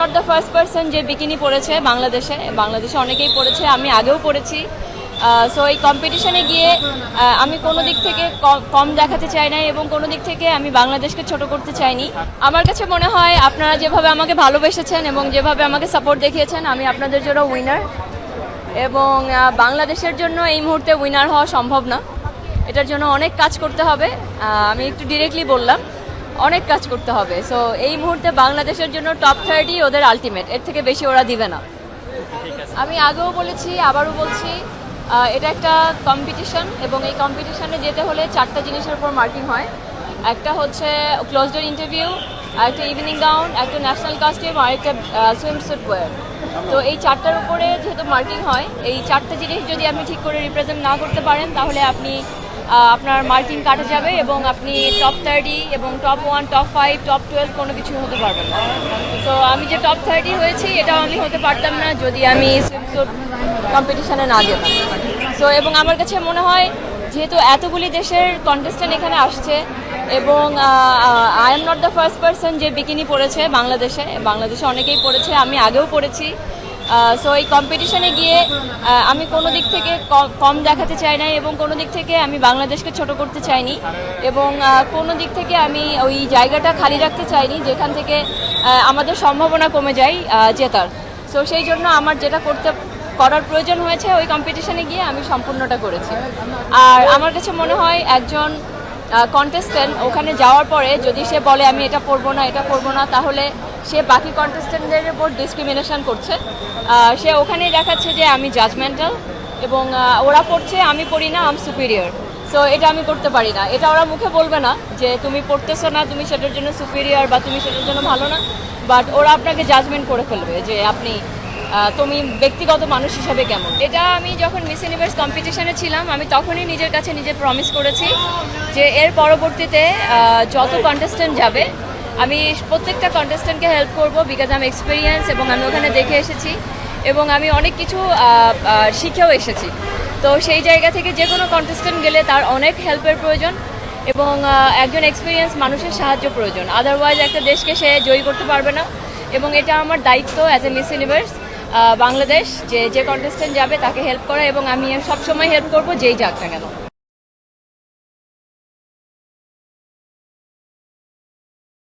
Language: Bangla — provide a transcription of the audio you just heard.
নট দ্য ফার্স্ট পারসন যে বিকিনি পরেছে বাংলাদেশে অনেকেই পরেছে, আমি আগেও পরেছি। সো এই কম্পিটিশনে গিয়ে আমি কোনো দিক থেকে কম দেখাতে চাই না এবং কোনো দিক থেকে আমি বাংলাদেশকে ছোট করতে চাইনি। আমার কাছে মনে হয় আপনারা যেভাবে আমাকে ভালোবেসেছেন এবং যেভাবে আমাকে সাপোর্ট দেখিয়েছেন, আমি আপনাদের জন্য উইনার। এবং বাংলাদেশের জন্য এই মুহূর্তে উইনার হওয়া সম্ভব না, এটার জন্য অনেক কাজ করতে হবে। আমি একটু ডিরেক্টলি বললাম, অনেক কাজ করতে হবে। সো এই মুহূর্তে বাংলাদেশের জন্য টপ 30 ওদের আলটিমেট, এর থেকে বেশি ওরা দিবে না। আমি আগেও বলেছি, আবারও বলছি, এটা একটা কম্পিটিশন এবং এই কম্পিটিশনে যেতে হলে 4টা জিনিসের উপর মার্কিং হয়। একটা হচ্ছে ক্লোজ ডোর ইন্টারভিউ, একটা ইভিনিং গাউন, একটা ন্যাশনাল কস্টিউম আর একটা সুইমস্যুট ওয়্যার। তো এই 4টার উপরে যেহেতু মার্কিং হয়, এই 4টা জিনিস যদি আপনি ঠিক করে রিপ্রেজেন্ট না করতে পারেন তাহলে আপনি আপনার মার্কিং কাটা যাবে এবং আপনি টপ 30 এবং টপ 1, টপ 5, টপ 12 কোনো কিছু হতে পারবেন না। তো আমি যে টপ 30 হয়েছি এটাও আমি হতে পারতাম না যদি আমি সুইমস্যুট কম্পিটিশনে না যেতাম। সো এবং আমার কাছে মনে হয় যেহেতু এতগুলি দেশের কন্টেস্ট্যান্ট এখানে আসছে এবং I am not the first person যে বিকিনি পরেছে বাংলাদেশে অনেকেই পরেছে, আমি আগেও পরেছি। সো এই কম্পিটিশনে গিয়ে আমি কোনো দিক থেকে কম দেখাতে চাই না এবং কোনো দিক থেকে আমি বাংলাদেশকে ছোট করতে চাইনি এবং কোনো দিক থেকে আমি ওই জায়গাটা খালি রাখতে চাইনি যেখান থেকে আমাদের সম্ভাবনা কমে যায় জেতার। সো সেই জন্য আমার যেটা করার প্রয়োজন হয়েছে ওই কম্পিটিশনে গিয়ে আমি সম্পূর্ণটা করেছি। আর আমার কাছে মনে হয় একজন কন্টেস্ট্যান্ট ওখানে যাওয়ার পরে যদি সে বলে আমি এটা করবো না তাহলে সে বাকি কন্টেস্ট্যান্টদের উপর ডিসক্রিমিনেশন করছে। সে ওখানেই দেখাচ্ছে যে আমি জাজমেন্টাল এবং ওরা পড়ছে আমি পড়ি না, আমি সুপিরিয়র। সো এটা আমি করতে পারি না, এটা ওরা মুখে বলবে না যে তুমি পড়তেছো না, তুমি সেটার জন্য সুপিরিয়র বা তুমি সেটার জন্য ভালো না, বাট ওরা আপনাকে জাজমেন্ট করে ফেলবে যে তুমি ব্যক্তিগত মানুষ হিসাবে কেমন। এটা আমি যখন মিস ইউনিভার্স কম্পিটিশনে ছিলাম আমি তখনই নিজের কাছে প্রমিস করেছি যে এর পরবর্তীতে যত কন্টেস্ট্যান্ট যাবে আমি প্রত্যেকটা কন্টেস্ট্যান্টকে হেল্প করব, বিকজ আমি এক্সপিরিয়েন্স এবং আমি ওখানে দেখে এসেছি এবং আমি অনেক কিছু শিখেও এসেছি। তো সেই জায়গা থেকে যে কোনো কন্টেস্ট্যান্ট গেলে তার অনেক হেল্পের প্রয়োজন এবং একজন এক্সপিরিয়েন্স মানুষের সাহায্য প্রয়োজন, আদারওয়াইজ একটা দেশকে সে জয়ী করতে পারবে না। এবং এটা আমার দায়িত্ব as a miss universe Bangladesh যে কন্টেস্ট্যান্ট যাবে তাকে হেল্প করা এবং আমি সবসময় হেল্প করবো যেই যাক না কেন।